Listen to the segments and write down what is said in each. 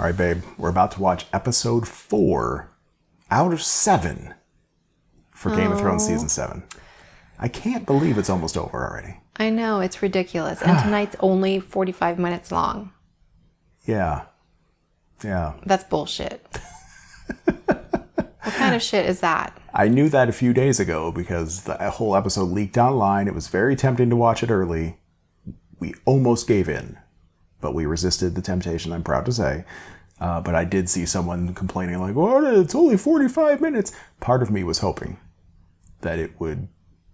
All right, babe, we're about to watch episode 4 out of 7 for Game of Thrones Season 7. I can't believe it's almost over already. I know, it's ridiculous. And tonight's only 45 minutes long. Yeah. Yeah. That's bullshit. What kind of shit is that? I knew that a few days ago because the whole episode leaked online. It was very tempting to watch it early. We almost gave in, but we resisted the temptation, I'm proud to say. But I did see someone complaining like, "Oh, it's only 45 minutes." Part of me was hoping that it would,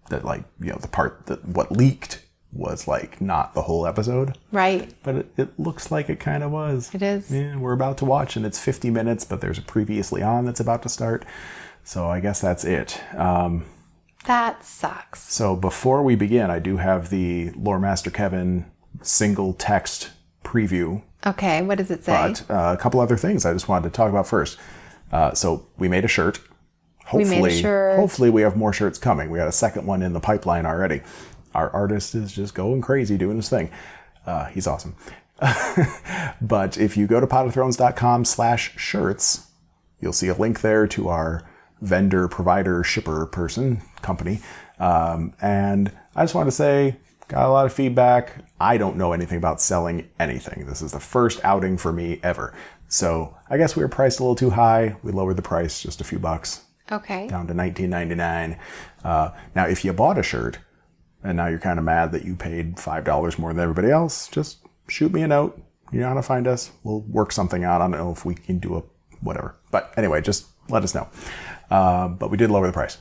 that like, you know, the part that what leaked was like not the whole episode. Right. But it looks like it kind of was. It is. Yeah, we're about to watch and it's 50 minutes, but there's a previously on that's about to start. So I guess that's it. That sucks. So before we begin, I do have the Lore Master Kevin single text preview. Okay, what does it say? But a couple other things I just wanted to talk about first. So we made a shirt. Hopefully we have more shirts coming. We got a second one in the pipeline already. Our artist is just going crazy doing his thing. He's awesome. But if you go to potofthrones.com/shirts, you'll see a link there to our vendor, provider, shipper person, company. And I just want to say, got a lot of feedback. I don't know anything about selling anything. This is the first outing for me ever. So I guess we were priced a little too high. We lowered the price just a few bucks. Okay. Down to $19.99. Now, if you bought a shirt and now you're kind of mad that you paid $5 more than everybody else, just shoot me a note. You know how to find us. We'll work something out. I don't know if we can do a whatever. But anyway, just let us know. But we did lower the price.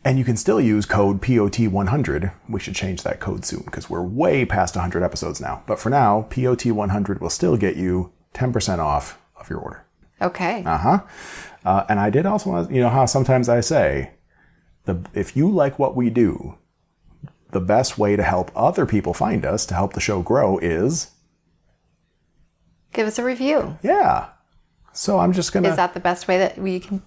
And you can still use code POT100. We should change that code soon because we're way past 100 episodes now. But for now, POT100 will still get you 10% off of your order. Okay. And I did also want to, you know how sometimes I say, if you like what we do, the best way to help other people find us, to help the show grow is... give us a review. Yeah. So I'm just going to... Is that the best way that we can,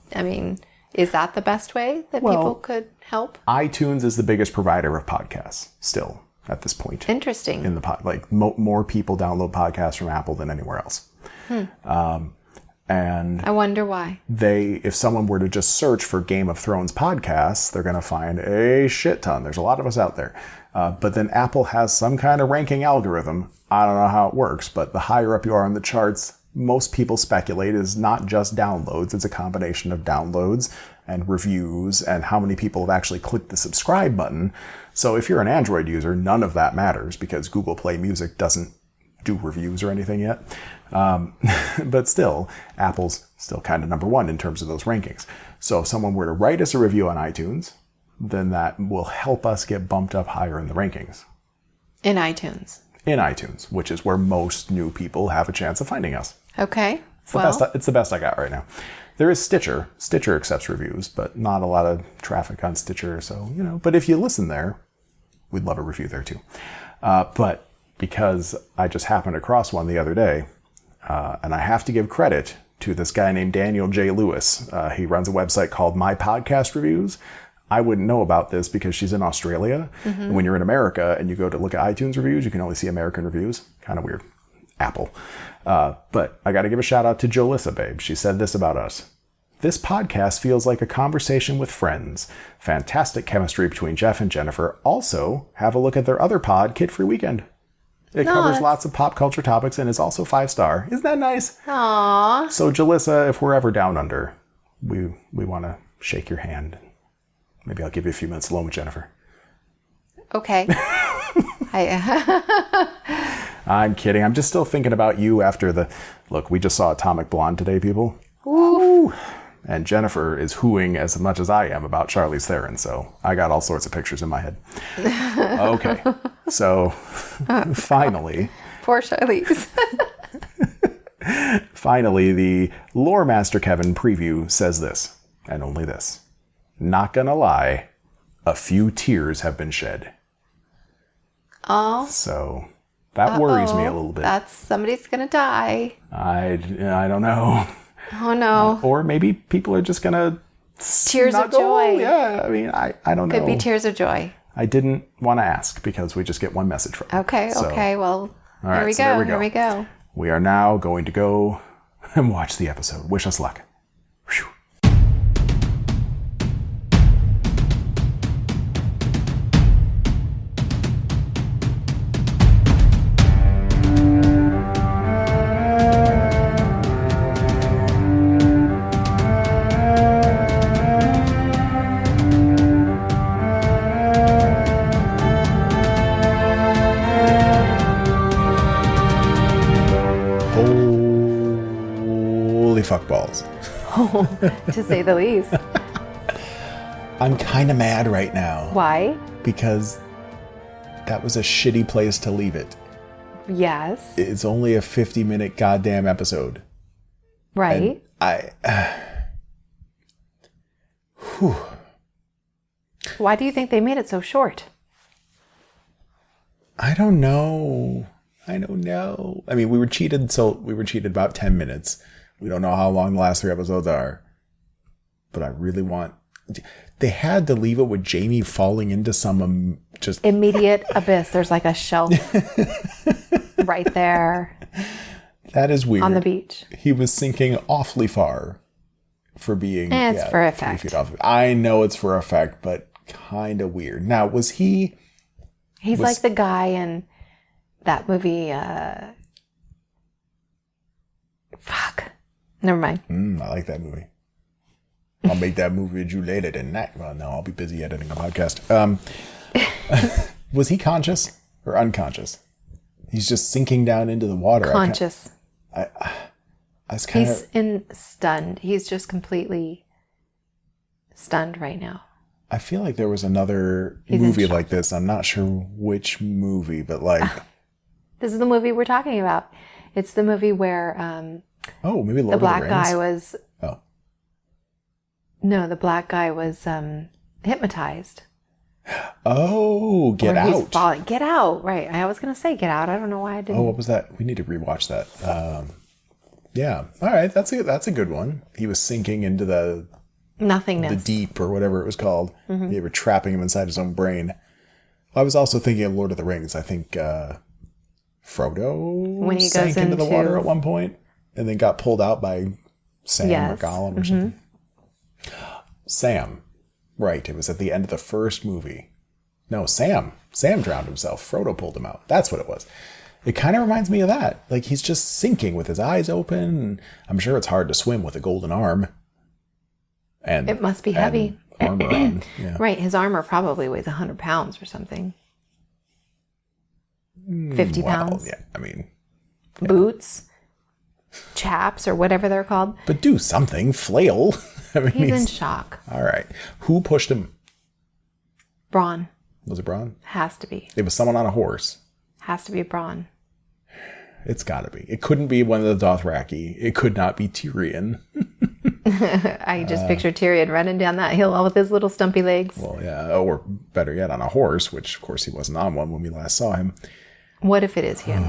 is that the best way that people could help? iTunes is the biggest provider of podcasts still at this point. Interesting. In the more people download podcasts from Apple than anywhere else. And I wonder why. If someone were to just search for Game of Thrones podcasts, they're going to find a shit ton. There's a lot of us out there. But then Apple has some kind of ranking algorithm. I don't know how it works, but the higher up you are on the charts, most people speculate is not just downloads. It's a combination of downloads and reviews and how many people have actually clicked the subscribe button. So if you're an Android user, none of that matters because Google Play Music doesn't do reviews or anything yet. But still, Apple's still kind of number one in terms of those rankings. So if someone were to write us a review on iTunes, then that will help us get bumped up higher in the rankings. In iTunes. In iTunes, which is where most new people have a chance of finding us. Okay. It's the best I got right now. There is Stitcher. Stitcher accepts reviews, but not a lot of traffic on Stitcher. So, you know, but if you listen there, we'd love a review there too. But because I just happened across one the other day, and I have to give credit to this guy named Daniel J. Lewis. He runs a website called My Podcast Reviews. I wouldn't know about this because she's in Australia. Mm-hmm. And when you're in America and you go to look at iTunes reviews, you can only see American reviews. Kind of weird. Apple. But I got to give a shout out to Jolissa, babe. She said this about us. This podcast feels like a conversation with friends. Fantastic chemistry between Jeff and Jennifer. Also, have a look at their other pod, Kid Free Weekend. It covers lots of pop culture topics and is also 5-star. Isn't that nice? Aww. So, Jalissa, if we're ever down under, we want to shake your hand. Maybe I'll give you a few minutes alone with Jennifer. Okay. I'm kidding. I'm just still thinking about you after look, we just saw Atomic Blonde today, people. Ooh. And Jennifer is hooing as much as I am about Charlize Theron, so I got all sorts of pictures in my head. Okay, so finally... Poor Charlize. Finally, the Lore Master Kevin preview says this, and only this. Not gonna lie, a few tears have been shed. Oh. So that worries me a little bit. Somebody's gonna die. I don't know. Oh no. Or maybe people are just gonna tears of joy. Yeah, I mean, I don't know. Could be tears of joy. I didn't want to ask because we just get one message from Okay, so, okay, well, all right, here we go. We are now going to go and watch the episode. Wish us luck. Whew. Fuckballs. To say the least. I'm kind of mad right now. Why? Because that was a shitty place to leave it. Yes. It's only a 50-minute goddamn episode. Right. Why do you think they made it so short? I don't know. I mean, we were cheated about 10 minutes. We don't know how long the last 3 episodes are. But I really want... They had to leave it with Jaime falling into some just... Immediate abyss. There's like a shelf right there. That is weird. On the beach. He was sinking awfully far for being... It's for effect. 3 feet off. I know it's for effect, but kind of weird. Now, was he... He's like the guy in that movie... Fuck. Never mind. I like that movie. I'll make that movie with you later tonight. Well, no, I'll be busy editing a podcast. Was he conscious or unconscious? He's just sinking down into the water. Conscious. I was kind of... He's stunned. He's just completely stunned right now. I feel like there was another movie like this. I'm not sure which movie, but like... This is the movie we're talking about. It's the movie where... maybe Lord the black of the Rings. guy was... Oh. No, the black guy was hypnotized. Oh, Get Out. He's falling. Get Out, right. I was going to say Get Out. I don't know why I didn't. Oh, what was that? We need to rewatch that. Yeah. All right. That's a good one. He was sinking into the nothingness. The deep or whatever it was called. Mm-hmm. They were trapping him inside his own brain. I was also thinking of Lord of the Rings. I think Frodo when he sank goes into the water at one point and then got pulled out by Sam or Gollum or something. Sam. Right. It was at the end of the first movie. No, Sam. Sam drowned himself. Frodo pulled him out. That's what it was. It kind of reminds me of that. Like he's just sinking with his eyes open. I'm sure it's hard to swim with a golden arm. And it must be heavy. Armor on. Yeah. Right. His armor probably weighs 100 pounds or something. 50 pounds. Yeah. I mean. Yeah. Boots. Chaps or whatever they're called. But do something. Flail. I mean, he's in shock. All right. Who pushed him? Bran. Was it Bran? Has to be. It was someone on a horse. Has to be Bran. It's got to be. It couldn't be one of the Dothraki. It could not be Tyrion. I just pictured Tyrion running down that hill with his little stumpy legs. Well, yeah. Or better yet, on a horse, which, of course, he wasn't on one when we last saw him. What if it is him?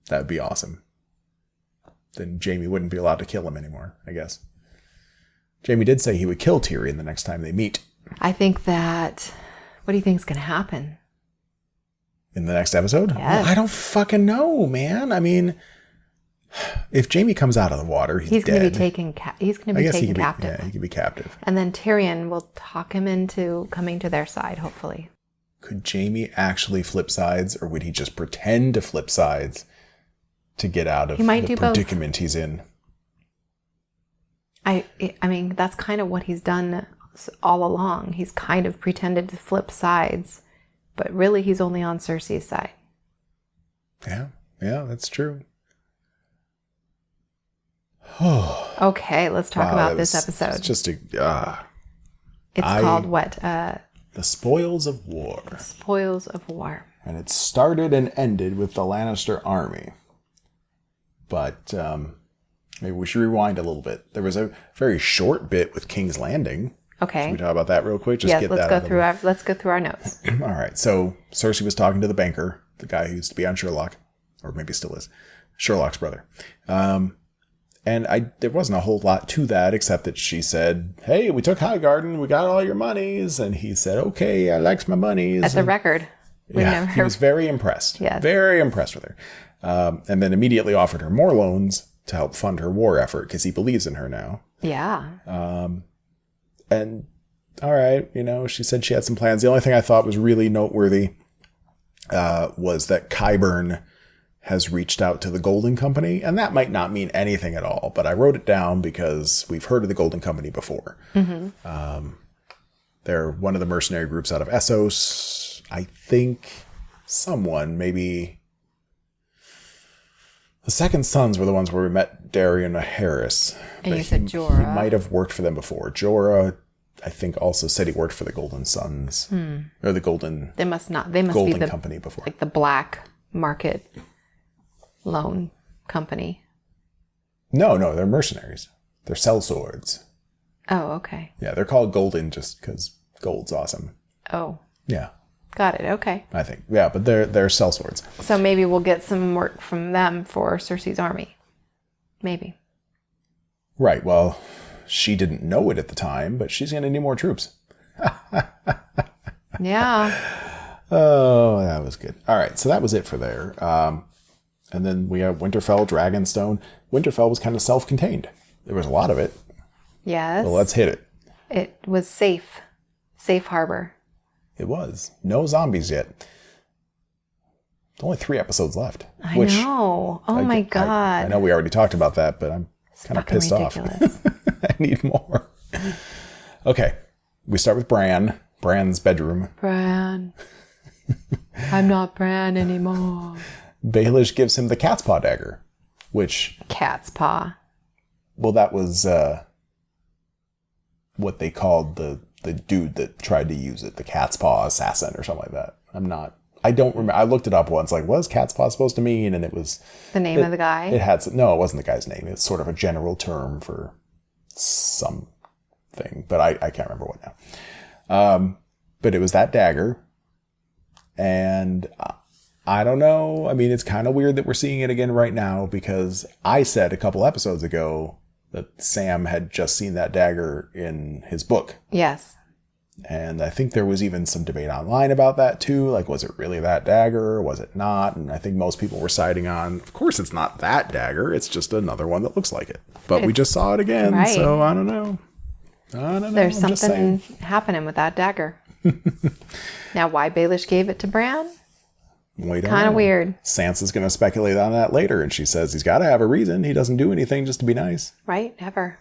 That would be awesome. Then Jaime wouldn't be allowed to kill him anymore, I guess. Jaime did say he would kill Tyrion the next time they meet. I think that... What do you think is going to happen? In the next episode? Yes. Well, I don't fucking know, man. I mean, if Jaime comes out of the water, he's going to dead. be taken he's going to be taken captive. Yeah, he could be captive. And then Tyrion will talk him into coming to their side, hopefully. Could Jaime actually flip sides, or would he just pretend to flip sides to get out of the predicament he's in? I mean, that's kind of what he's done all along. He's kind of pretended to flip sides, but really he's only on Cersei's side. Yeah, that's true. Okay, let's talk about this episode. It's just it's called what? The Spoils of War. The Spoils of War. And it started and ended with the Lannister army. But maybe we should rewind a little bit. There was a very short bit with King's Landing. Okay. Should we talk about that real quick? Let's go through our notes. All right. So Cersei was talking to the banker, the guy who used to be on Sherlock, or maybe still is, Sherlock's brother. And there wasn't a whole lot to that, except that she said, "Hey, we took Highgarden, we got all your monies." And he said, "Okay, I likes my monies." That's a record. He was very impressed. Yes. Very impressed with her. And then immediately offered her more loans to help fund her war effort because he believes in her now. Yeah. And all right, she said she had some plans. The only thing I thought was really noteworthy was that Qyburn has reached out to the Golden Company, and that might not mean anything at all, but I wrote it down because we've heard of the Golden Company before. Mm-hmm. They're one of the mercenary groups out of Essos. I think someone, maybe the Second Sons were the ones where we met Darian Harris. And you said Jorah. He might have worked for them before. Jorah, I think, also said he worked for the Golden Sons. Or the Golden... They must be the Company before. Like the black market loan company. No, they're mercenaries. They're sellswords. Oh, okay. Yeah, they're called Golden just because gold's awesome. Oh. Yeah. Got it. Okay. I think. Yeah, but they're sellswords. So maybe we'll get some work from them for Cersei's army. Maybe. Right. Well, she didn't know it at the time, but she's going to need more troops. Yeah. Oh, that was good. All right. So that was it for there. And then we have Winterfell, Dragonstone. Winterfell was kind of self-contained. There was a lot of it. Yes. Well, let's hit it. It was safe. Safe harbor. It was. No zombies yet. Only 3 episodes left. I know. Oh my God. I know we already talked about that, but I'm kind of pissed ridiculous. off. I need more. Okay. We start with Bran. Bran's bedroom. Bran. I'm not Bran anymore. Baelish gives him the cat's paw dagger, which... Cat's paw. Well, that was what they called the dude that tried to use it, the cat's paw assassin or something like that. I don't remember. I looked it up once, like, what is cat's paw supposed to mean? And it was... The name of the guy? No, it wasn't the guy's name. It's sort of a general term for something, but I can't remember what now. But it was that dagger. And I don't know. I mean, it's kind of weird that we're seeing it again right now because I said a couple episodes ago that Sam had just seen that dagger in his book. Yes. And I think there was even some debate online about that too. Like, was it really that dagger? Was it not? And I think most people were siding on, of course it's not that dagger. It's just another one that looks like it. But we just saw it again. Right. So I don't know. There's something happening with that dagger. Now, why Baelish gave it to Bran? Kind of weird. Sansa's going to speculate on that later, and she says he's got to have a reason. He doesn't do anything just to be nice. Right? Never.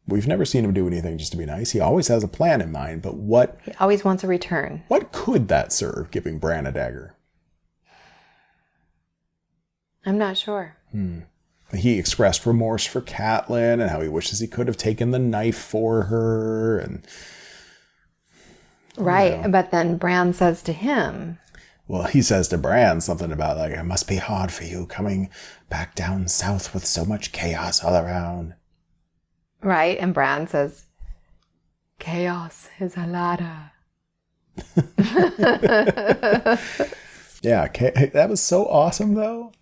We've never seen him do anything just to be nice. He always has a plan in mind, but what... He always wants a return. What could that serve, giving Bran a dagger? I'm not sure. He expressed remorse for Catelyn and how he wishes he could have taken the knife for her. And right, but then Bran says to him... Well, he says to Bran something about, like, it must be hard for you coming back down south with so much chaos all around. Right, and Bran says, chaos is a ladder. Yeah, that was so awesome, though.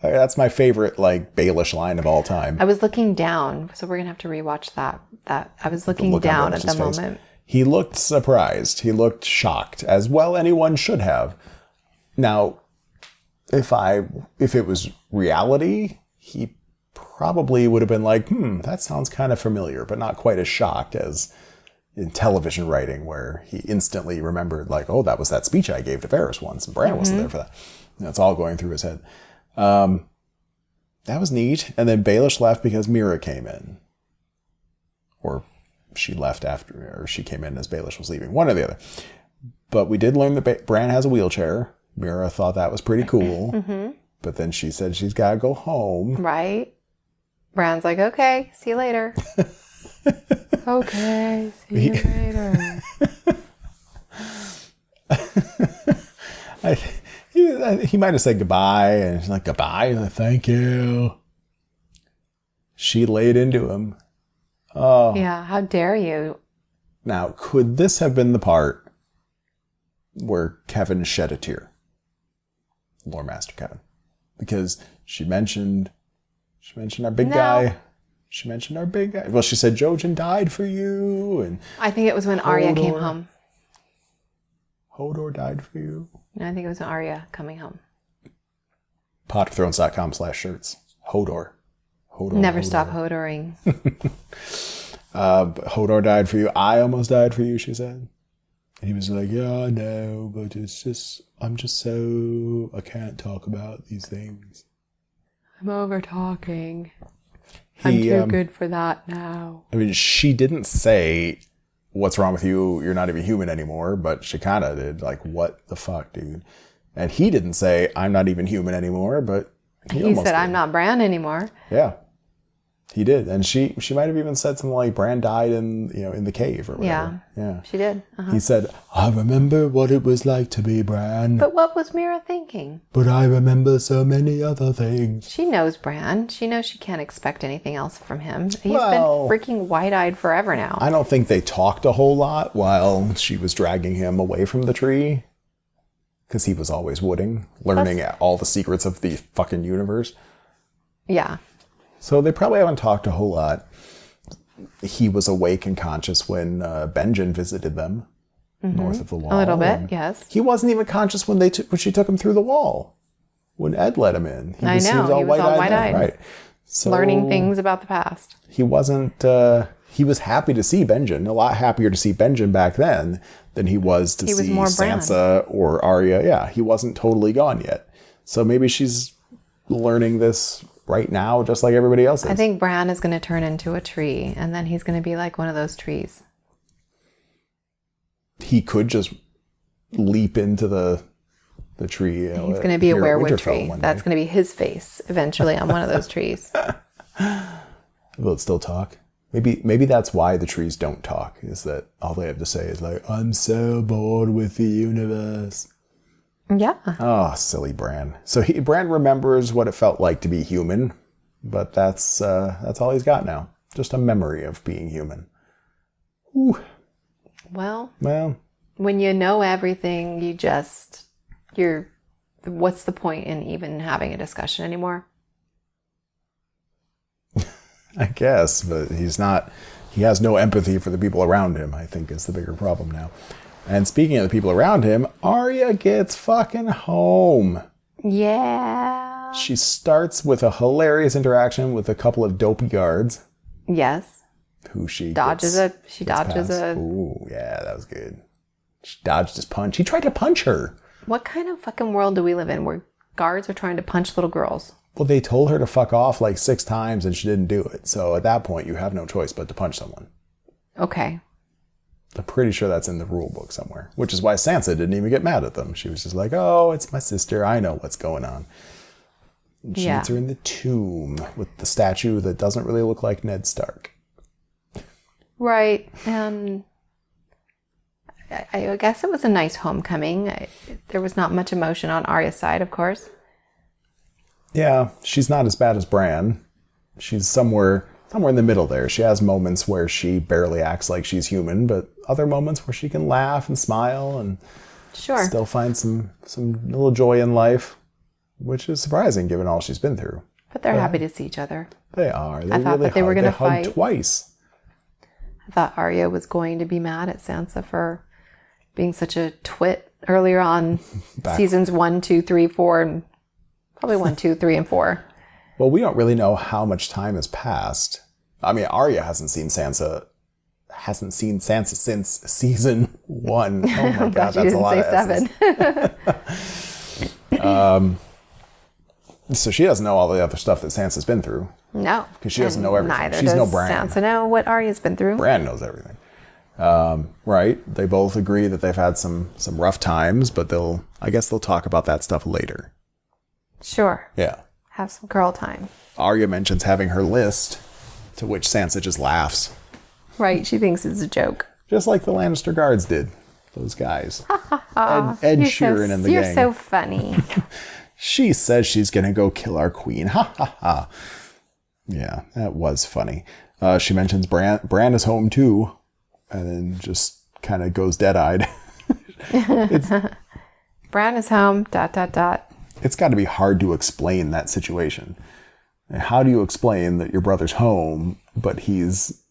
That's my favorite, like, Baelish line of all time. I was looking down, so we're going to have to rewatch that. I was looking down at the moment. He looked surprised. He looked shocked, as well anyone should have. Now, if it was reality, he probably would have been like, that sounds kind of familiar, but not quite as shocked as in television writing, where he instantly remembered, like, oh, that was that speech I gave to Varys once, and Bran wasn't there for that. And it's all going through his head. That was neat. And then Baelish left because Mira came in. Or she left after, or she came in as Baelish was leaving. One or the other. But we did learn that Bran has a wheelchair. Mira thought that was pretty cool. Mm-hmm. But then she said she's got to go home. Right. Bran's like, okay, see you later. Okay, see you later. He might have said goodbye, and she's like, goodbye, thank you. She laid into him. Oh. Yeah, how dare you? Now, could this have been the part where Kevin shed a tear? Lore Master Kevin. Because she mentioned our big guy. She mentioned our big guy. Well, she said Jojen died for you. And I think it was when Arya came home. Hodor died for you. No, I think it was Arya coming home. potofthrones.com/shirts. Hodor. Never stop hodoring. Hodor died for you. I almost died for you, she said. And he was like, yeah, I know, but I'm just so, I can't talk about these things. I'm over talking. I'm too good for that now. I mean, she didn't say, what's wrong with you? You're not even human anymore, but she kind of did. Like, what the fuck, dude? And he didn't say, I'm not even human anymore, but he said, I'm not Bran anymore. Yeah. He did. And she might have even said something like Bran died in the cave or whatever. Yeah. She did. He said, I remember what it was like to be Bran. But what was Mira thinking? But I remember so many other things. She knows Bran. She knows she can't expect anything else from him. He's been freaking wide-eyed forever now. I don't think they talked a whole lot while she was dragging him away from the tree. Because he was always wooding, learning all the secrets of the fucking universe. Yeah. So they probably haven't talked a whole lot. He was awake and conscious when Benjen visited them north of the wall. A little bit, yes. He wasn't even conscious when she took him through the wall. When Ed let him in. He was all wide-eyed. Right. So learning things about the past. He wasn't... he was happy to see Benjen. A lot happier to see Benjen back then than he was to see Sansa or Arya. Yeah, he wasn't totally gone yet. So maybe she's learning this right now, just like everybody else is. I think Bran is going to turn into a tree, and then he's going to be like one of those trees. He could just leap into the tree. He's going to be a werewolf tree. That's going to be his face eventually on one of those trees. Will it still talk? Maybe that's why the trees don't talk, is that all they have to say is like, I'm so bored with the universe. Yeah. Oh, silly Bran. So Bran remembers what it felt like to be human, but that's all he's got now. Just a memory of being human. Whew. Well, when you know everything, what's the point in even having a discussion anymore? I guess, but he has no empathy for the people around him, I think is the bigger problem now. And speaking of the people around him, Arya gets fucking home. Yeah. She starts with a hilarious interaction with a couple of dopey guards. Yes. Who she dodges a... Ooh, yeah, that was good. She dodged his punch. He tried to punch her. What kind of fucking world do we live in where guards are trying to punch little girls? Well, they told her to fuck off like 6 times and she didn't do it. So at that point, you have no choice but to punch someone. Okay. I'm pretty sure that's in the rule book somewhere, which is why Sansa didn't even get mad at them. She was just like, oh, it's my sister. I know what's going on. And she meets her in the tomb with the statue that doesn't really look like Ned Stark. Right. And I guess it was a nice homecoming. There was not much emotion on Arya's side, of course. Yeah, she's not as bad as Bran. She's somewhere in the middle there. She has moments where she barely acts like she's human, but other moments where she can laugh and smile and still find some little joy in life, which is surprising given all she's been through. But they're happy to see each other. They are. I thought that they were going to fight twice. I thought Arya was going to be mad at Sansa for being such a twit earlier on seasons 1, 2, 3, 4, and probably 1, 2, 3, and 4. Well, we don't really know how much time has passed. I mean, Arya hasn't seen Sansa since season 1. Oh my god, that's a lot of 7. So she doesn't know all the other stuff that Sansa's been through. No. Because she doesn't know everything. Neither She's does no Bran. Sansa know what Arya's been through. Bran knows everything. Right? They both agree that they've had some rough times, but I guess they'll talk about that stuff later. Sure. Yeah. Have some girl time. Arya mentions having her list, to which Sansa just laughs. Right, she thinks it's a joke. Just like the Lannister guards did. Those guys. Ed Sheeran and the gang. You're so funny. She says she's going to go kill our queen. Ha ha ha. Yeah, that was funny. She mentions Bran is home too. And then just kind of goes dead-eyed. Bran is home, ... It's got to be hard to explain that situation. How do you explain that your brother's home, but he's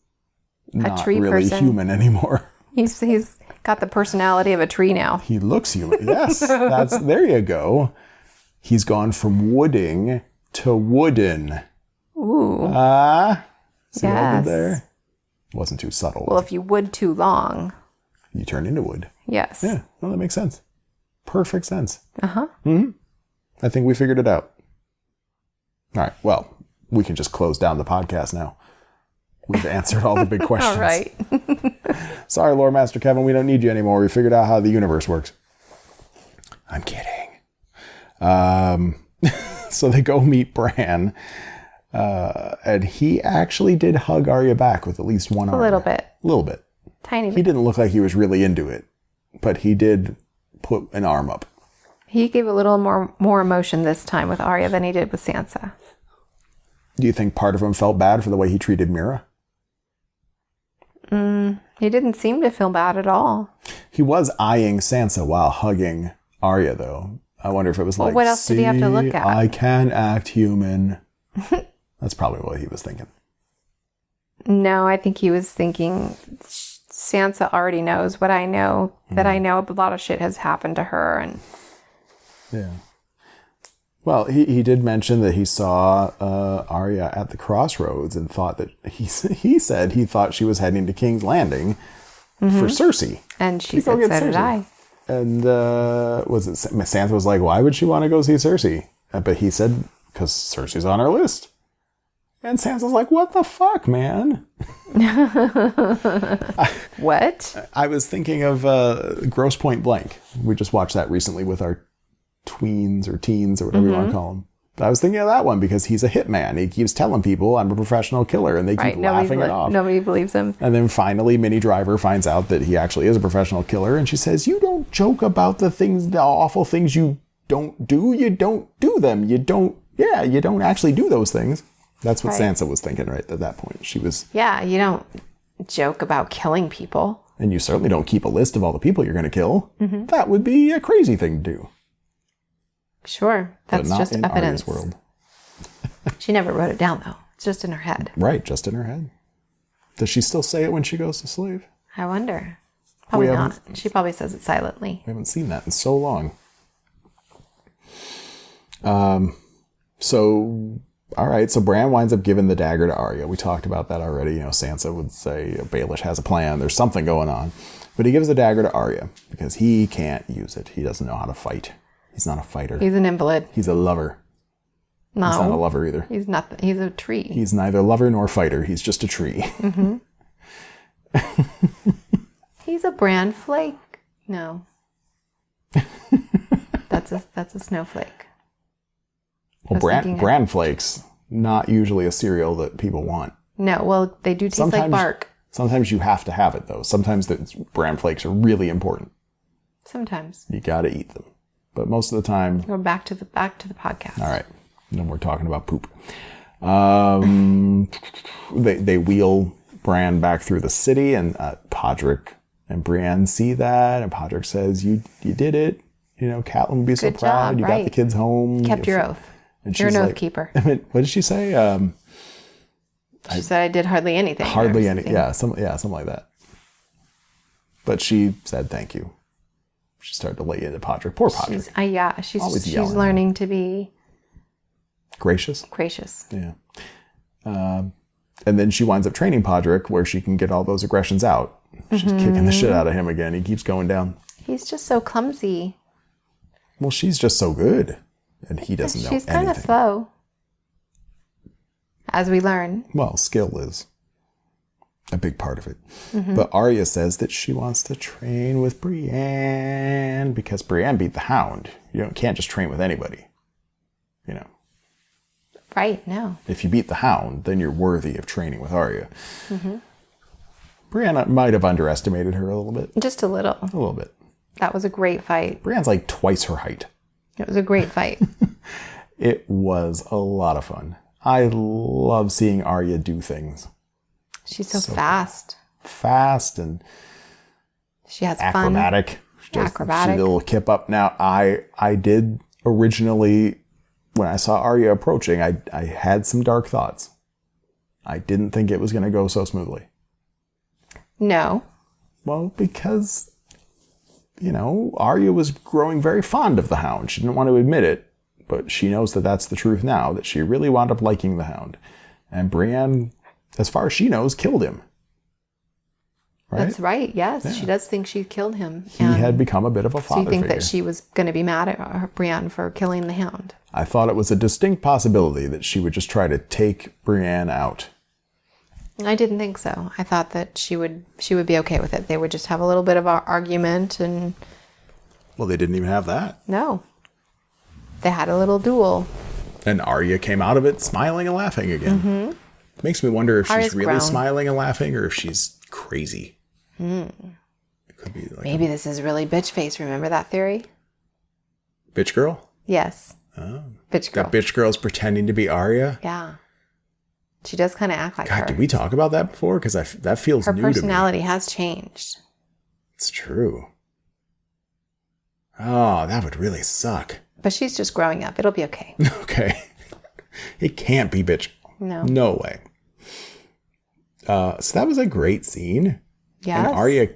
not really human anymore? He's got the personality of a tree now. He looks human. Yes, there you go. He's gone from wooding to wooden. Ooh. See what I did there? Wasn't too subtle. Well, if you wood too long, you turn into wood. yes. Yeah, well, that makes sense. Perfect sense. Uh-huh. Mm-hmm. I think we figured it out. All right, well, we can just close down the podcast now. We've answered all the big questions. All right. Sorry, Lore Master Kevin, we don't need you anymore. We figured out how the universe works. I'm kidding. So they go meet Bran, and he actually did hug Arya back with at least one arm. A little bit. A little bit. Tiny He bit. didn't look like he was really into it, but he did put an arm up. He gave a little more emotion this time with Arya than he did with Sansa. Do you think part of him felt bad for the way he treated Mira? He didn't seem to feel bad at all. He was eyeing Sansa while hugging Arya, though. I wonder if it was like, what else did he have to look at? I can act human. That's probably what he was thinking. No, I think he was thinking Sansa already knows what I know, that I know a lot of shit has happened to her. And yeah. Well, he did mention that he saw Arya at the crossroads and thought that he said he thought she was heading to King's Landing for Cersei. And she said, so did I. And Sansa was like, why would she want to go see Cersei? But he said, because Cersei's on her list. And Sansa's like, what the fuck, man? What? I was thinking of Grosse Point Blank. We just watched that recently with our tweens or teens or whatever you want to call them. I was thinking of that one because he's a hitman. He keeps telling people, I'm a professional killer, and they keep laughing it off. Nobody believes him. And then finally, Minnie Driver finds out that he actually is a professional killer, and she says, you don't joke about the awful things you don't do. You don't do them. You don't actually do those things. That's what Sansa was thinking right at that point. She was... Yeah, you don't joke about killing people. And you certainly don't keep a list of all the people you're going to kill. Mm-hmm. That would be a crazy thing to do. Sure, that's just in evidence. Arya's world. She never wrote it down, though. It's just in her head. Right, just in her head. Does she still say it when she goes to sleep? I wonder. Probably not. She probably says it silently. We haven't seen that in so long. So, all right, so Bran winds up giving the dagger to Arya. We talked about that already. You know, Sansa would say, Baelish has a plan. There's something going on. But he gives the dagger to Arya because he can't use it. He doesn't know how to fight. He's not a fighter. He's an invalid. He's a lover. No. He's not a lover either. He's nothing. He's a tree. He's neither lover nor fighter. He's just a tree. Mm-hmm. He's a Bran flake. No. That's a snowflake. Well, Bran flakes, not usually a cereal that people want. No, well, they do taste like bark. Sometimes you have to have it, though. Sometimes the Bran flakes are really important. Sometimes. You got to eat them. But most of the time... We're back to the podcast. All right. Then we're talking about poop. They wheel Bran back through the city, and Podrick and Brienne see that, and Podrick says, you did it. You know, Catelyn would be so proud. You got the kids home. Kept your oath. And you're an oath keeper. I mean, what did she say? She said I did hardly anything. Hardly anything. Yeah, something like that. But she said thank you. She started to lay into Podrick. Poor Podrick. She's learning to be gracious. Yeah. And then she winds up training Podrick where she can get all those aggressions out. She's kicking the shit out of him again. He keeps going down. He's just so clumsy. Well, she's just so good. And he doesn't know anything. She's kind of slow. As we learn. Well, skill is a big part of it. Mm-hmm. But Arya says that she wants to train with Brienne because Brienne beat the Hound. You can't just train with anybody. You know. Right, no. If you beat the Hound, then you're worthy of training with Arya. Mm-hmm. Brienne might have underestimated her a little bit. Just a little. A little bit. That was a great fight. Brienne's like twice her height. It was a great fight. It was a lot of fun. I love seeing Arya do things. She's so fast. Fast and she has acrobatic. Fun. Acrobatic. She's a little kip up. Now, I did originally, when I saw Arya approaching, I had some dark thoughts. I didn't think it was going to go so smoothly. No. Well, because, Arya was growing very fond of the Hound. She didn't want to admit it, but she knows that that's the truth now, that she really wound up liking the Hound. And Brienne, as far as she knows, killed him. Right? That's right. Yes, yeah. She does think she killed him. He had become a bit of a father figure. So you think figure. that she was going to be mad at Brienne for killing the Hound? I thought it was a distinct possibility that she would just try to take Brienne out. I didn't think so. I thought that she would be okay with it. They would just have a little bit of an argument and... Well, they didn't even have that. No. They had a little duel. And Arya came out of it smiling and laughing again. Mm-hmm. Makes me wonder if she's really smiling and laughing or if she's crazy. It could be like maybe this is really bitch face. Remember that theory? Bitch girl? Yes. Oh. Bitch girl. That bitch girl's pretending to be Arya? Yeah. She does kind of act like her. God, did we talk about that before? Because that feels new to me. Her personality has changed. It's true. Oh, that would really suck. But she's just growing up. It'll be okay. Okay. It can't be bitch. No. No way. So that was a great scene. Yes. And Arya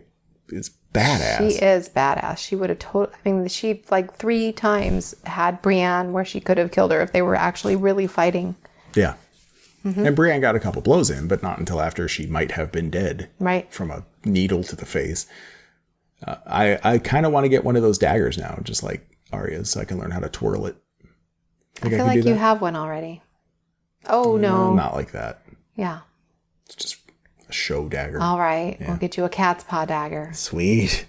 is badass. She is badass. She would have she 3 times had Brienne where she could have killed her if they were actually really fighting. Yeah. Mm-hmm. And Brienne got a couple blows in, but not until after she might have been dead. Right. From a needle to the face. I kind of want to get one of those daggers now, just like Arya's, so I can learn how to twirl it. I feel like you have one already. Oh, no. Not like that. Yeah. It's just a show dagger. All right. Yeah. We'll get you a cat's paw dagger. Sweet.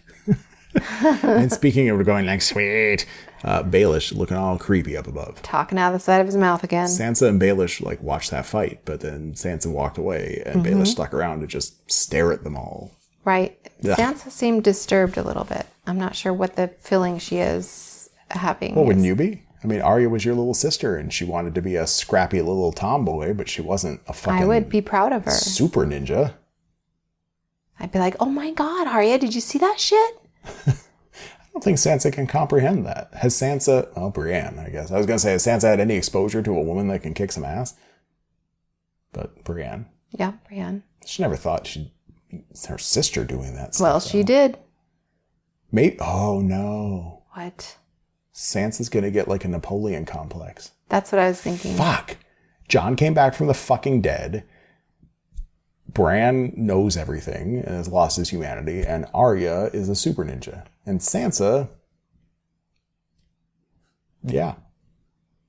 And speaking of going like sweet, Baelish looking all creepy up above. Talking out of the side of his mouth again. Sansa and Baelish watched that fight, but then Sansa walked away and Baelish stuck around to just stare at them all. Right. Ugh. Sansa seemed disturbed a little bit. I'm not sure what the feeling she is having. Well, wouldn't you be? I mean, Arya was your little sister, and she wanted to be a scrappy little tomboy, but she wasn't a fucking... I would be proud of her. Super ninja. I'd be like, oh my God, Arya, did you see that shit? I don't think Sansa can comprehend that. Has Sansa... Well, Brienne, I guess. I was going to say, has Sansa had any exposure to a woman that can kick some ass? But Brienne. Yeah, Brienne. She never thought it's her sister doing that stuff. Well, she did. Maybe... Oh, no. What? Sansa's going to get a Napoleon complex. That's what I was thinking. Fuck. Jon came back from the fucking dead. Bran knows everything and has lost his humanity. And Arya is a super ninja. And Sansa... Yeah.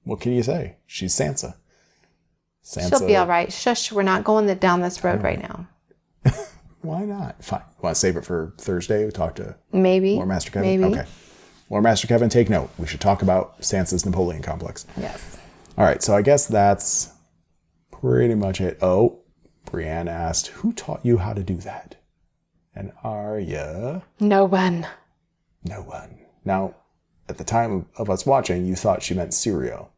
What can you say? She's Sansa. She'll be all right. Shush, we're not going down this road right now. Why not? Fine. Want to save it for Thursday? We talk to Lord Master Kevin? Maybe. Okay. Lord Master Kevin, take note. We should talk about Sansa's Napoleon complex. Yes. All right. So I guess that's pretty much it. Oh, Brienne asked, who taught you how to do that? And Arya... No one. No one. Now, at the time of us watching, you thought she meant Syrio.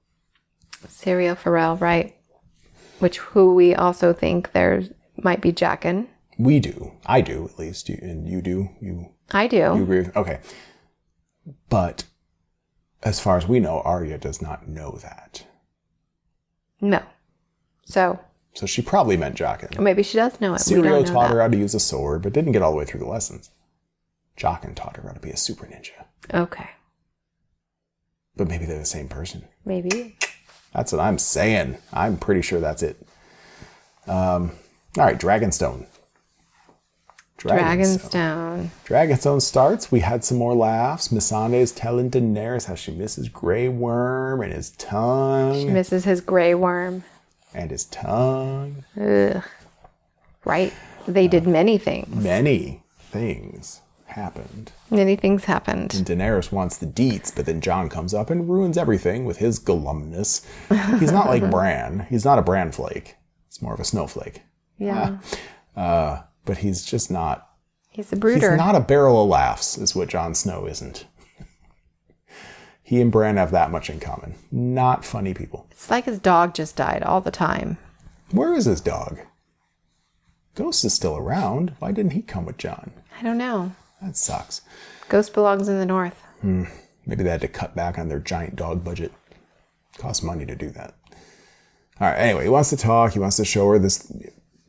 Syrio Forel, right. Who we also think there might be Jaqen. We do. I do, at least. And you do? I do. You agree with... Okay. But as far as we know, Arya does not know that. No. So she probably meant Jaqen. Or maybe she does know it. Syrio taught her how to use a sword, but didn't get all the way through the lessons. Jaqen taught her how to be a super ninja. Okay. But maybe they're the same person. Maybe. That's what I'm saying. I'm pretty sure that's it. All right, Dragonstone. Dragonstone starts. We had some more laughs. Missandei's telling Daenerys how she misses Grey Worm and his tongue. She misses his Grey Worm. And his tongue. Ugh. Right. They did many things. Many things happened. Many things happened. And Daenerys wants the deets, but then Jon comes up and ruins everything with his glumness. He's not like Bran. He's not a Bran flake. He's more of a snowflake. Yeah. But he's just not... He's a brooder. He's not a barrel of laughs, is what Jon Snow isn't. He and Bran have that much in common. Not funny people. It's like his dog just died all the time. Where is his dog? Ghost is still around. Why didn't he come with Jon? I don't know. That sucks. Ghost belongs in the north. Maybe they had to cut back on their giant dog budget. Costs money to do that. All right, anyway, he wants to talk. He wants to show her this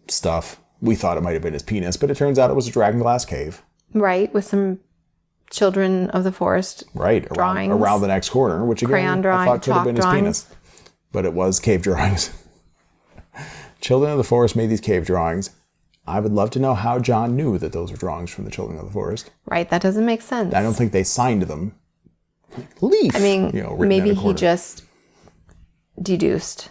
stuff. We thought it might have been his penis, but it turns out it was a dragonglass cave. Right, with some Children of the Forest. Right, around the next corner, which again, Crayon drawing, I thought could have been his drawings. penis. But it was cave drawings. Children of the Forest made these cave drawings. I would love to know how Jon knew that those were drawings from the Children of the Forest. Right, that doesn't make sense. I don't think they signed them. Leaf. I mean, written maybe in a he corner. just deduced.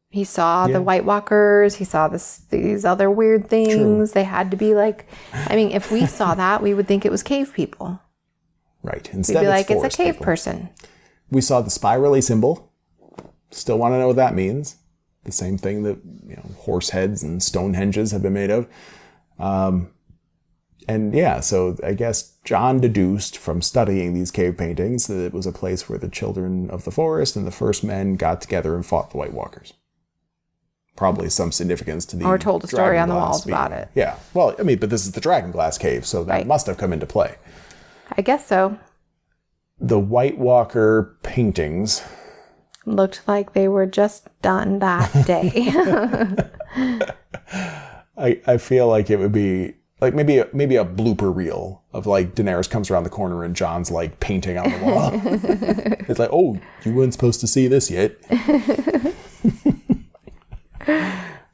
He saw the White Walkers. He saw these other weird things. True. They had to be like, I mean, if we saw that, we would think it was cave people. Right. We'd Instead, be like, it's a forest cave people. person. We saw the spirally symbol. Still want to know what that means. The same thing that horse heads and Stonehenges have been made of. And yeah, so I guess Jon deduced from studying these cave paintings that it was a place where the Children of the Forest and the First Men got together and fought the White Walkers. Probably some significance to the Or told a story on the Dragonglass walls being- about it. Yeah. Well, I mean, but this is the Dragonglass cave, so that Right. must have come into play. I guess so. The White Walker paintings. Looked like they were just done that day. I feel like it would be like maybe a blooper reel of like Daenerys comes around the corner and Jon's like painting on the wall. It's like, oh, you weren't supposed to see this yet.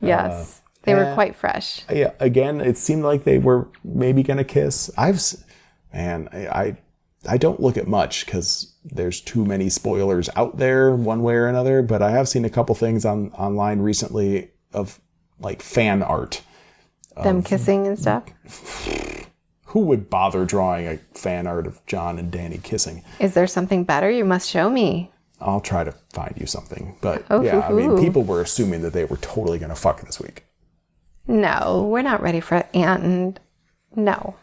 Yes. They were quite fresh. Yeah, again, it seemed like they were maybe gonna kiss. I don't look at much because there's too many spoilers out there one way or another, but I have seen a couple things online recently of like fan art. Them kissing and stuff. Who would bother drawing a fan art of Jon and Dany kissing? Is there something better? You must show me. I'll try to find you something. But Oh, yeah, I mean, hoo-hoo. people were assuming that they were totally going to fuck this week. No, we're not ready for Aunt and no.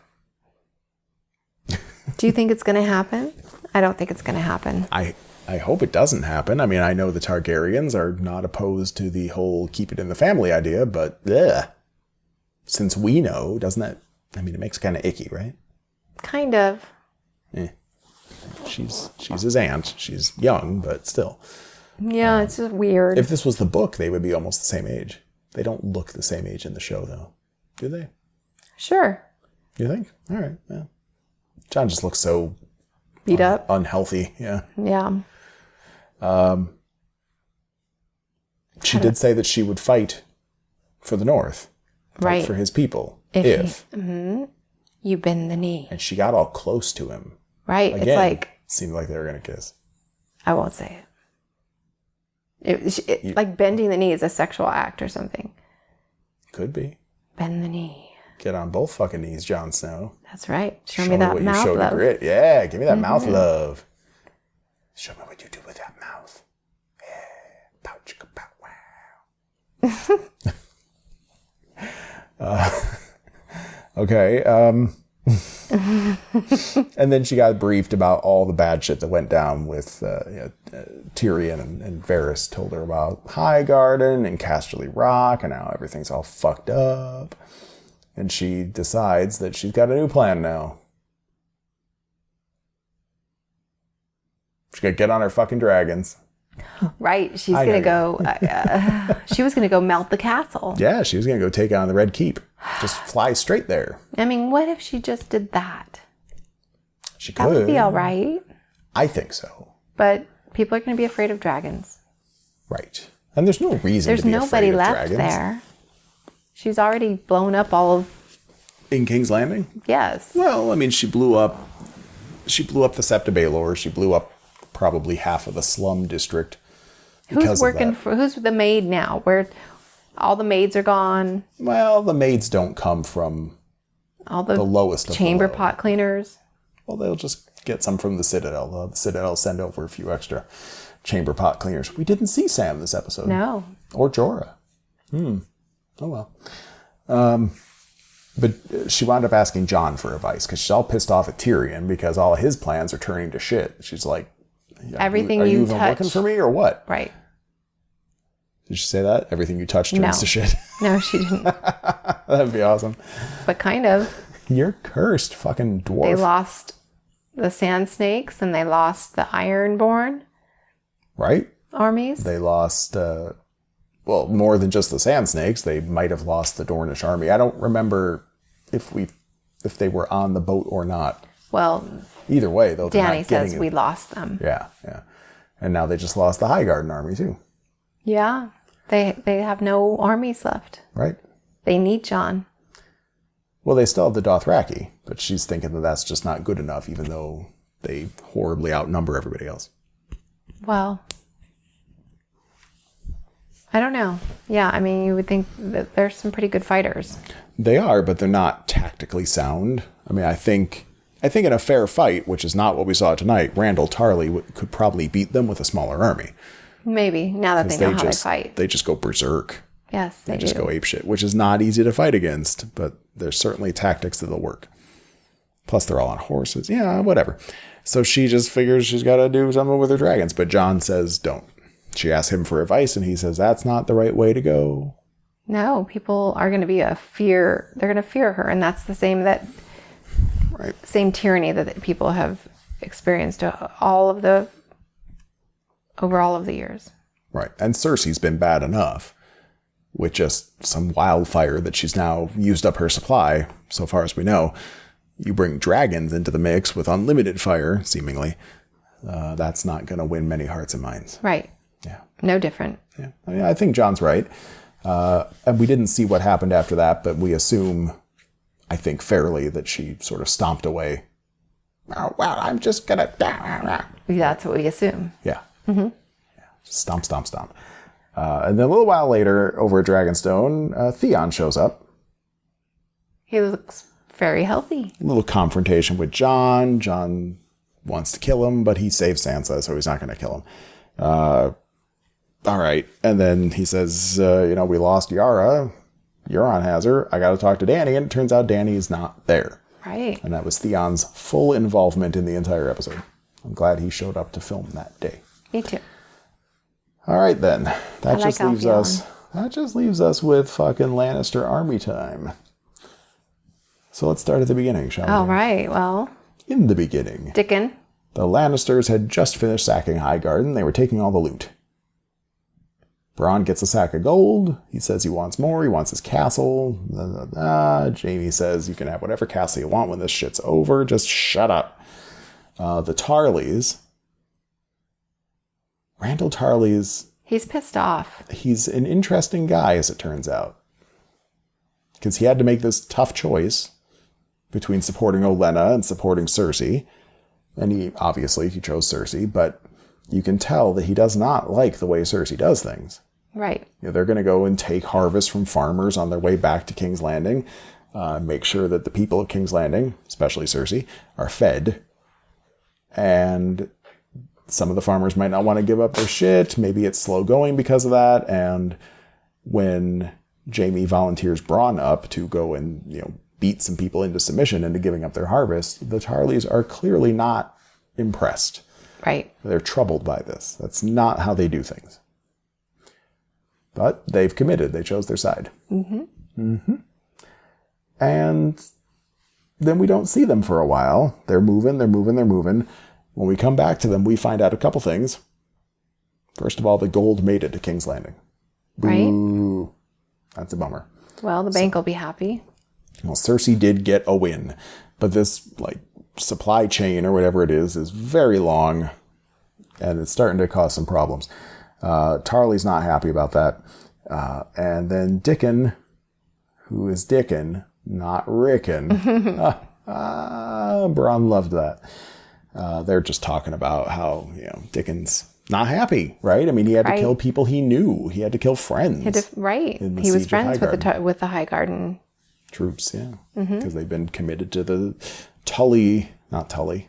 Do you think it's going to happen? I don't think it's going to happen. I hope it doesn't happen. I mean, I know the Targaryens are not opposed to the whole keep it in the family idea, but since we know, doesn't that, I mean, it makes it kind of icky, right? Kind of. She's his aunt. She's young, but still. Yeah, it's just weird. If this was the book, they would be almost the same age. They don't look the same age in the show, though. Do they? Sure. You think? All right. Yeah. Jon just looks so Beat up. unhealthy. Yeah. Yeah. She did say that she would fight for the North. Fight Right. for his people. If you bend the knee. And she got all close to him. Right. Again, It's like, seemed like they were going to kiss. I won't say it. Like bending the knee is a sexual act or something. Could be. Bend the knee. Get on both fucking knees, Jon Snow. That's right. Show me that what you mouth showed love. to grit. Yeah, give me that mouth love. Show me what you do with that mouth. Yeah. Pow, chicka, pow, wow. Okay. And then she got briefed about all the bad shit that went down with Tyrion and Varys told her about Highgarden and Casterly Rock and how everything's all fucked up. And she decides that she's got a new plan now. She's gonna get on her fucking dragons. Right. She's I going to know go, she was going to go melt the castle. Yeah, she was gonna go take on the Red Keep. Just fly straight there. I mean, what if she just did that? She could. That would be all right. I think so. But people are going to be afraid of dragons. Right. And there's no reason There's to be nobody afraid of left dragons. there. She's already blown up all of, In King's Landing? yes. Well, I mean, she blew up the Sept of Baelor. She blew up probably half of the slum district. Who's working for, who's the maid now? Where all the maids are gone. Well, the maids don't come from All the lowest of chamber the low. pot cleaners. Well, they'll just get some from the Citadel. The Citadel send over a few extra chamber pot cleaners. We didn't see Sam this episode. No. Or Jorah. Oh, well. But she wound up asking Jon for advice because she's all pissed off at Tyrion because all his plans are turning to shit. She's like, Everything are you you even touch. looking for me or what? Right. Did she say that? Everything you touch turns No. to shit. No, she didn't. That'd be awesome. But kind of. You're cursed, fucking dwarf. They lost the sand snakes and they lost the ironborn Right? armies. They lost, well, more than just the Sand Snakes. They might have lost the Dornish army. I don't remember if we if they were on the boat or not. Well, either way, though, Dany says we lost them. Yeah. And now they just lost the Highgarden army, too. Yeah. They have no armies left. Right. They need Jon. Well, they still have the Dothraki, but she's thinking that that's just not good enough, even though they horribly outnumber everybody else. Well, I don't know. Yeah, I mean, you would think that there's some pretty good fighters. They are, but they're not tactically sound. I mean, I think in a fair fight, which is not what we saw tonight, Randall Tarly could probably beat them with a smaller army. Maybe, now that they know how they fight. They just go berserk. Yes, they just go apeshit, which is not easy to fight against, but there's certainly tactics that'll work. Plus, they're all on horses. Yeah, whatever. So she just figures she's got to do something with her dragons, but Jon says don't. She asks him for advice, and he says that's not the right way to go. No, people are going to be they're going to fear her, and that's the same same tyranny that people have experienced over all of the years. Right, and Cersei's been bad enough with just some wildfire that she's now used up her supply, so far as we know. You bring dragons into the mix with unlimited fire, seemingly. That's not going to win many hearts and minds. Right. Yeah. No different. Yeah. I mean, I think Jon's right. And we didn't see what happened after that, but we assume, I think fairly, that she sort of stomped away. Oh, well, I'm just going to... That's what we assume. Yeah. Mm-hmm. Yeah. Stomp, stomp, stomp. And then a little while later, over at Dragonstone, Theon shows up. He looks very healthy. A little confrontation with Jon. Jon wants to kill him, but he saves Sansa, so he's not going to kill him. All right. And then he says, we lost Yara. Euron has her. I got to talk to Dany. And it turns out Dany's not there. Right. And that was Theon's full involvement in the entire episode. I'm glad he showed up to film that day. Me too. All right, then. That just leaves us with fucking Lannister army time. So let's start at the beginning, shall we? All right. Well. In the beginning. Dickon. The Lannisters had just finished sacking Highgarden. They were taking all the loot. Bran gets a sack of gold. He says he wants more. He wants his castle. Jaime says you can have whatever castle you want when this shit's over. Just shut up. The Tarlys. Randall Tarlys. He's pissed off. He's an interesting guy, as it turns out. Because he had to make this tough choice between supporting Olenna and supporting Cersei. And he chose Cersei, but you can tell that he does not like the way Cersei does things. Right. They're going to go and take harvest from farmers on their way back to King's Landing, make sure that the people of King's Landing, especially Cersei, are fed. And some of the farmers might not want to give up their shit. Maybe it's slow going because of that. And when Jaime volunteers Bronn up to go and, beat some people into submission into giving up their harvest, the Tarlys are clearly not impressed. Right. They're troubled by this. That's not how they do things. But they've committed. They chose their side. Mm-hmm. Mm-hmm. And then we don't see them for a while. They're moving. When we come back to them, we find out a couple things. First of all, the gold made it to King's Landing. Boo. Right. That's a bummer. Well, the bank will be happy. Well, Cersei did get a win. But this, supply chain or whatever it is very long. And it's starting to cause some problems. Tarly's not happy about that. And then Dickon, who is Dickon, not Rickon. Bronn loved that. They're just talking about how, Dickon's not happy, right? I mean, he had to kill people he knew. He had to kill friends. He was friends with the Highgarden troops, yeah. Because they've been committed to the Tully, not Tully.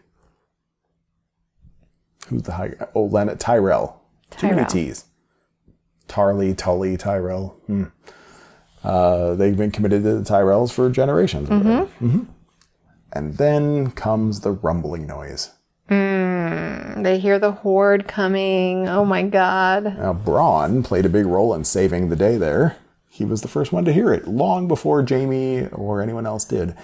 Who's the Olenna? Tyrell. Too many T's. Tarly, Tully, Tyrell. They've been committed to the Tyrells for generations. And then comes the rumbling noise. They hear the horde coming. Oh my God. Now, Bronn played a big role in saving the day there. He was the first one to hear it, long before Jaime or anyone else did.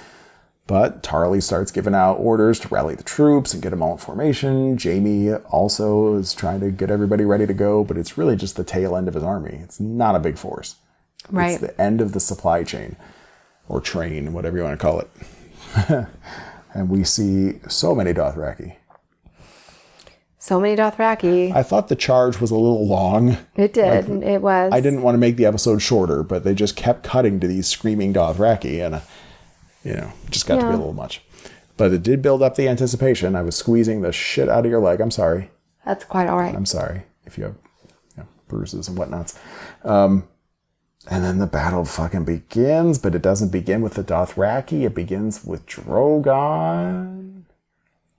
But Tarly starts giving out orders to rally the troops and get them all in formation. Jaime also is trying to get everybody ready to go, but it's really just the tail end of his army. It's not a big force. Right. It's the end of the supply chain, or train, whatever you want to call it. And we see so many Dothraki. So many Dothraki. I thought the charge was a little long. It did. It was. I didn't want to make the episode shorter, but they just kept cutting to these screaming Dothraki, and it just got to be a little much. But it did build up the anticipation. I was squeezing the shit out of your leg. I'm sorry. That's quite all right. I'm sorry if you have bruises and whatnots. And then the battle fucking begins, but it doesn't begin with the Dothraki. It begins with Drogon.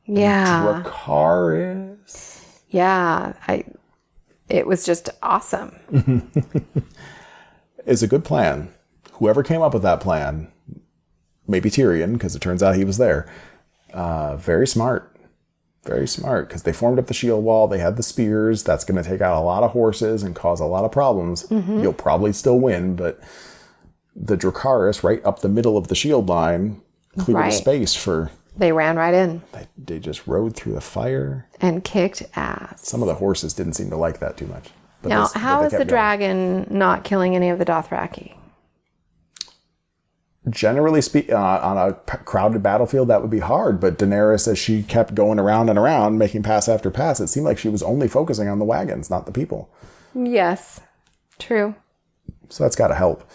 Yeah. Dracarys. Yeah. It was just awesome. It's a good plan. Whoever came up with that plan, maybe Tyrion, because it turns out he was there. Very smart. Very smart, because they formed up the shield wall. They had the spears. That's going to take out a lot of horses and cause a lot of problems. Mm-hmm. You'll probably still win, but the Dracarys, right up the middle of the shield line, cleared a space for... They ran right in. They just rode through the fire. And kicked ass. Some of the horses didn't seem to like that too much. But now, how is the dragon not killing any of the Dothraki? Generally speaking, on a crowded battlefield, that would be hard. But Daenerys, as she kept going around and around, making pass after pass, it seemed like she was only focusing on the wagons, not the people. Yes, true. So that's got to help.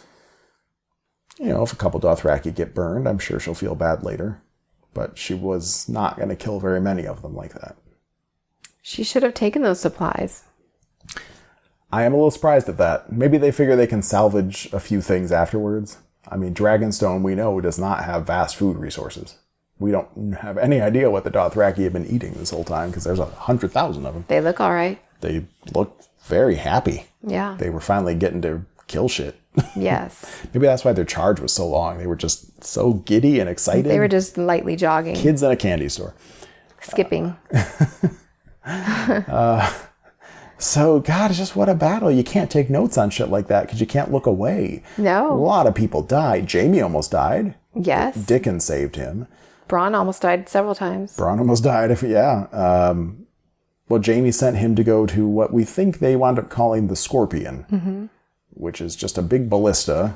If a couple Dothraki get burned, I'm sure she'll feel bad later. But she was not going to kill very many of them like that. She should have taken those supplies. I am a little surprised at that. Maybe they figure they can salvage a few things afterwards. I mean, Dragonstone, we know, does not have vast food resources. We don't have any idea what the Dothraki have been eating this whole time, because there's 100,000 of them. They look all right. They look very happy. Yeah. They were finally getting to kill shit. Yes. Maybe that's why their charge was so long. They were just so giddy and excited. They were just lightly jogging. Kids in a candy store. Skipping. So, God, it's just what a battle. You can't take notes on shit like that because you can't look away. No. A lot of people died. Jaime almost died. Yes. Dickon saved him. Bran almost died several times. Bran almost died, well, Jaime sent him to go to what we think they wound up calling the Scorpion, which is just a big ballista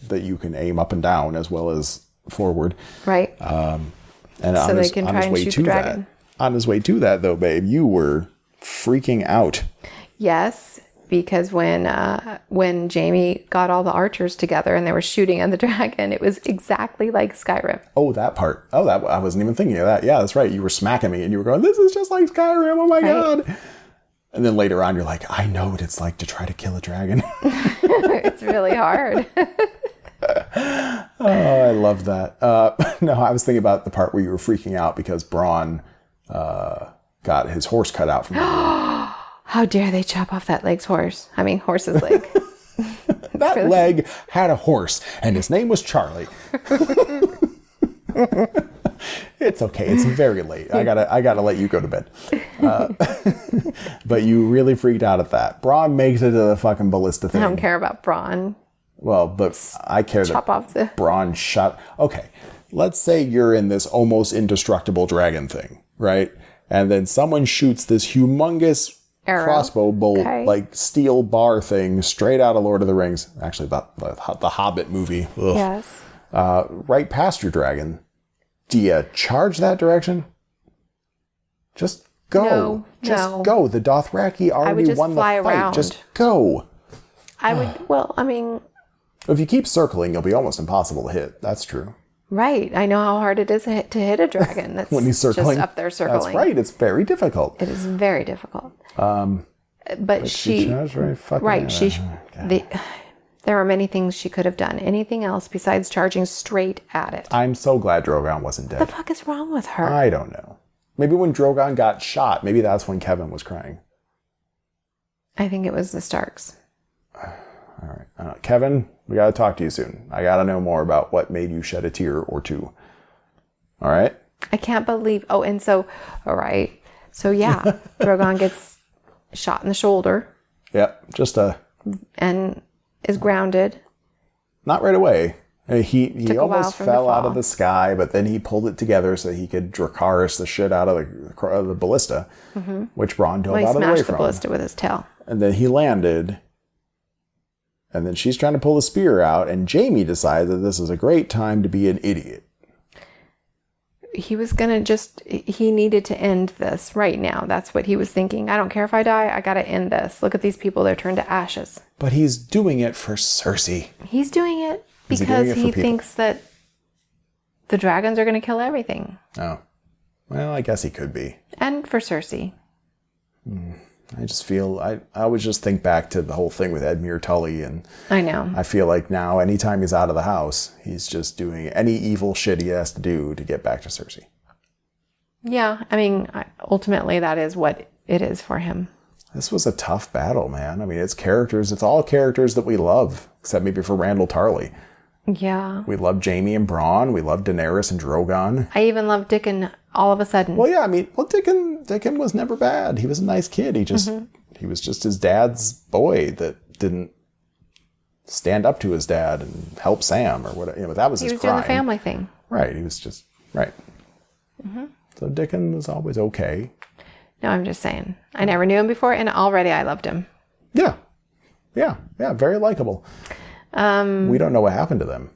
that you can aim up and down as well as forward. Right. And so they can try and shoot the dragon. On his way to that, though, babe, you were freaking out. Yes, because when Jaime got all the archers together and they were shooting at the dragon, it was exactly like Skyrim. Oh, that part. Oh, that I wasn't even thinking of that. Yeah, that's right. You were smacking me and you were going, this is just like Skyrim. Oh, my God. And then later on, you're like, I know what it's like to try to kill a dragon. It's really hard. Oh, I love that. No, I was thinking about the part where you were freaking out because Bran got his horse cut out from the How dare they chop off that horse's leg. That leg had a horse, and his name was Charlie. It's okay. It's very late. I gotta let you go to bed. But you really freaked out at that. Bran makes it to the fucking ballista thing. I don't care about Bran. Well, but I care Chop off the... Bran shot... Okay, let's say you're in this almost indestructible dragon thing, right? And then someone shoots this humongous crossbow bolt, like steel bar thing, straight out of Lord of the Rings. Actually, the Hobbit movie. Ugh. Yes. Right past your dragon. Do you charge that direction? Just go. No. Go. The Dothraki already won the fight. Around. Just go. I would, If you keep circling, you'll be almost impossible to hit. That's true. Right. I know how hard it is to hit a dragon. That's when he's circling. Just up there circling. That's right. It's very difficult. It is very difficult. But she charged very fucking right. There are many things she could have done. Anything else besides charging straight at it. I'm so glad Drogon wasn't dead. What the fuck is wrong with her? I don't know. Maybe when Drogon got shot, maybe that's when Kevin was crying. I think it was the Starks. All right. Kevin, we got to talk to you soon. I got to know more about what made you shed a tear or two. All right? I can't believe... Oh, and so... All right. So, yeah. Drogon gets shot in the shoulder. Yep. And is grounded. Not right away. He almost fell out of the fall. sky, but then he pulled it together so he could Dracarys the shit out of the ballista, which Bran dove out of the way from. He smashed the ballista with his tail. And then he landed... And then she's trying to pull the spear out, and Jaime decides that this is a great time to be an idiot. he was going to he needed to end this right now. That's what he was thinking. I don't care if I die. I got to end this. Look at these people. They're turned to ashes. But he's doing it for Cersei. He's doing it because he thinks that the dragons are going to kill everything. Oh. Well, I guess he could be. And for Cersei. I just feel, I always just think back to the whole thing with Edmure Tully, and I know. I feel like now, anytime he's out of the house, he's just doing any evil shit he has to do to get back to Cersei. Yeah, I mean, ultimately that is what it is for him. This was a tough battle, man. I mean, it's all characters that we love, except maybe for Randall Tarley. Yeah. We love Jaime and Bronn. We love Daenerys and Drogon. I even love Dickon all of a sudden. Well, yeah, I mean, Dickon was never bad. He was a nice kid. He was just his dad's boy that didn't stand up to his dad and help Sam or whatever. You know, that was his crime. He was doing the family thing. Right. He was just, right. So Dickon was always okay. No, I'm just saying. I never knew him before, and already I loved him. Yeah. Yeah. Yeah. Very likable. We don't know what happened to them.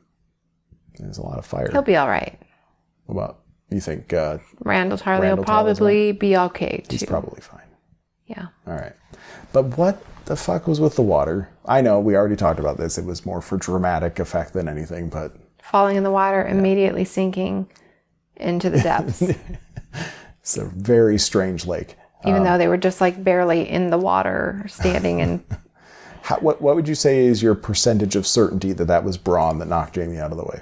There's a lot of fire. He'll be all right. What about, you think Randall Tarley will probably be okay, too. He's probably fine. Yeah. All right. But what the fuck was with the water? I know, we already talked about this. It was more for dramatic effect than anything, but... Falling in the water, immediately sinking into the depths. It's a very strange lake. Even though they were just like barely in the water, standing and... What would you say is your percentage of certainty that was Bronn that knocked Jaime out of the way?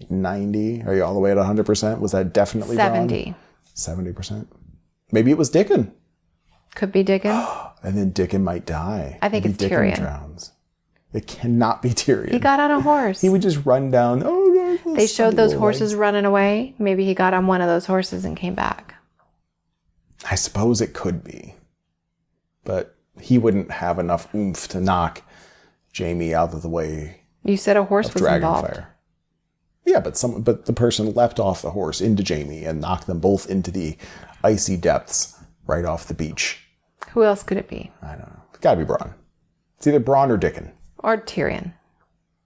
90? Are you all the way at 100%? Was that definitely 70. Bronn? 70%? Maybe it was Dickon. Could be Dickon. And then Dickon might die. I think Maybe it's Dickon Tyrion. Drowns. It cannot be Tyrion. He got on a horse. He would just run down. Oh, God, they showed those horses running away. Maybe he got on one of those horses and came back. I suppose it could be. But he wouldn't have enough oomph to knock Jaime out of the way. You said a horse was involved. Dragonfire. Yeah, but the person leapt off the horse into Jaime and knocked them both into the icy depths right off the beach. Who else could it be? I don't know. It's gotta be Bronn. It's either Bronn or Dickon. Or Tyrion.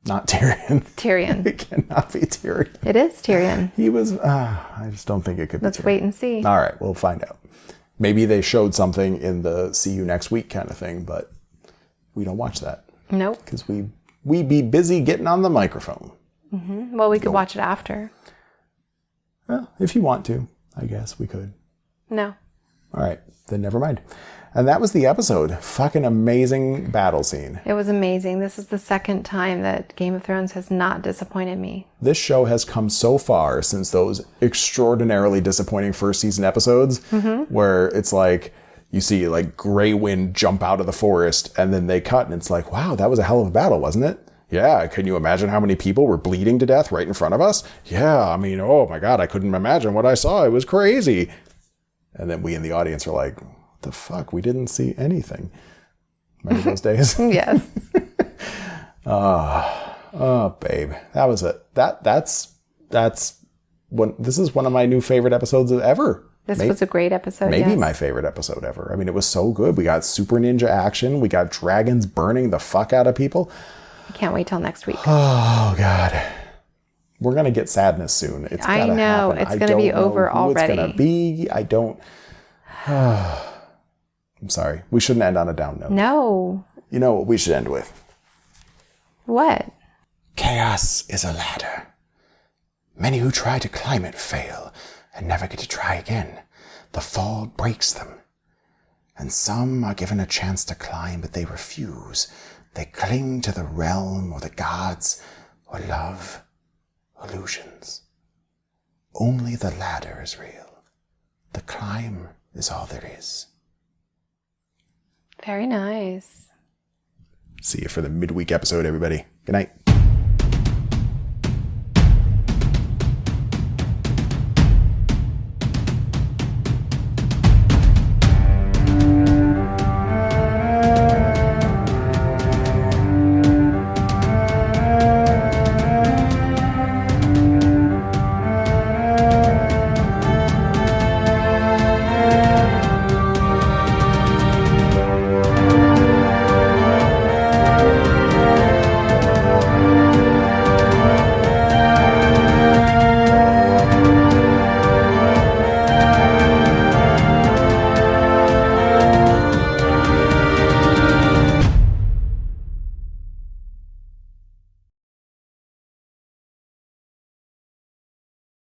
Not Tyrion. Tyrion. It cannot be Tyrion. It is Tyrion. He was, I just don't think it could be Tyrion. Let's wait and see. All right, we'll find out. Maybe they showed something in the see you next week kind of thing, but we don't watch that. Nope. Because we be busy getting on the microphone. Mm-hmm. Well, we could watch it after. Well, if you want to, I guess we could. No. All right, then never mind. And that was the episode. Fucking amazing battle scene. It was amazing. This is the second time that Game of Thrones has not disappointed me. This show has come so far since those extraordinarily disappointing first season episodes where it's like you see like Grey Wind jump out of the forest and then they cut and it's like, wow, that was a hell of a battle, wasn't it? Yeah, can you imagine how many people were bleeding to death right in front of us? Yeah, I mean, oh my God, I couldn't imagine what I saw. It was crazy. And then we in the audience are like, what the fuck? We didn't see anything. Remember those days? Yes. Oh, babe. That was it. That's one. This is one of my new favorite episodes ever. This was a great episode. Maybe yes. my favorite episode ever. I mean, it was so good. We got super ninja action. We got dragons burning the fuck out of people. I can't wait till next week. Oh, God. We're going to get sadness soon. It's I know. happen. It's going to be over already. It's going to be. I don't. I'm sorry. We shouldn't end on a down note. No. You know what we should end with? What? Chaos is a ladder. Many who try to climb it fail and never get to try again. The fall breaks them. And some are given a chance to climb, but they refuse. They cling to the realm or the gods or love, illusions. Only the ladder is real. The climb is all there is. Very nice. See you for the midweek episode, everybody. Good night.